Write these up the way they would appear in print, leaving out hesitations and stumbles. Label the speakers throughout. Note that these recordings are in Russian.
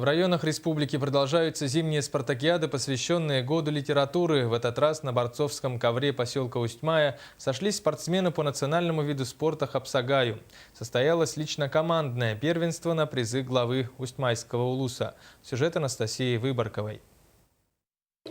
Speaker 1: В районах республики продолжаются зимние спартакиады, посвященные году литературы. В этот раз на борцовском ковре поселка Усть-Мая сошлись спортсмены по национальному виду спорта Хапсагаю. Состоялось лично командное первенство на призы главы Усть-Майского улуса. Сюжет Анастасии Выборковой.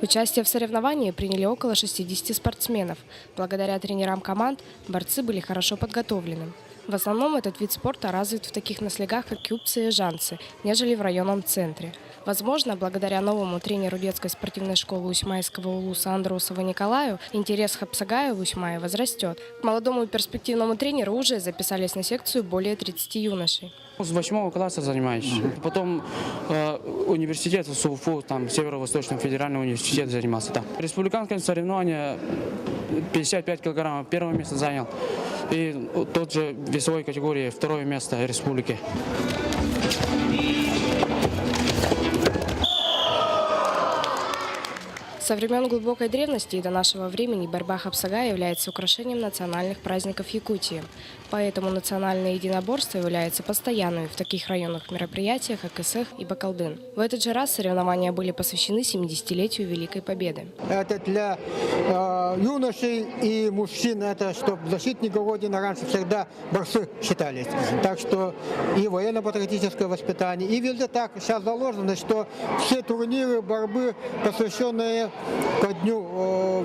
Speaker 2: Участие в соревновании приняли около 60 спортсменов. Благодаря тренерам команд борцы были хорошо подготовлены. В основном этот вид спорта развит в таких наслегах, как Кюбцы и Жанцы, нежели в районном центре. Возможно, благодаря новому тренеру детской спортивной школы Усть-Майского улуса Андросову Николаю интерес Хапсагаю в Усть-Мае возрастет. К молодому и перспективному тренеру уже записались на секцию более 30 юношей.
Speaker 3: С 8 класса занимаюсь. Потом университет в СУФУ, там Северо-Восточный федеральный университет занимался. Там. Республиканское соревнование 55 килограммов первое место занял. И тот же в весовой категории второе место республики.
Speaker 2: Со времен глубокой древности и до нашего времени борьба Хапсагая является украшением национальных праздников Якутии. Поэтому национальное единоборство является постоянными в таких районных мероприятиях, как Исэх и Бакалдын. В этот же раз соревнования были посвящены 70-летию Великой Победы.
Speaker 4: Это для юношей и мужчин, это чтобы защитников Родины раньше всегда борцы считались. Так что и военно-патриотическое воспитание, и везде так сейчас заложено, что все турниры борьбы, посвященные ко дню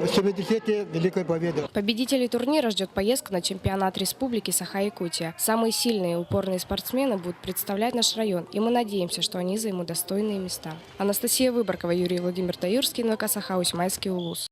Speaker 4: 70-летия Великой Победы.
Speaker 2: Победителей турнира ждет поездка на чемпионат республики Саха-Якутия. Самые сильные и упорные спортсмены будут представлять наш район, и мы надеемся, что они займут достойные места. Анастасия Выборкова, Юрий Владимир Таюрский, НВК Саха, Усть-Майский улус.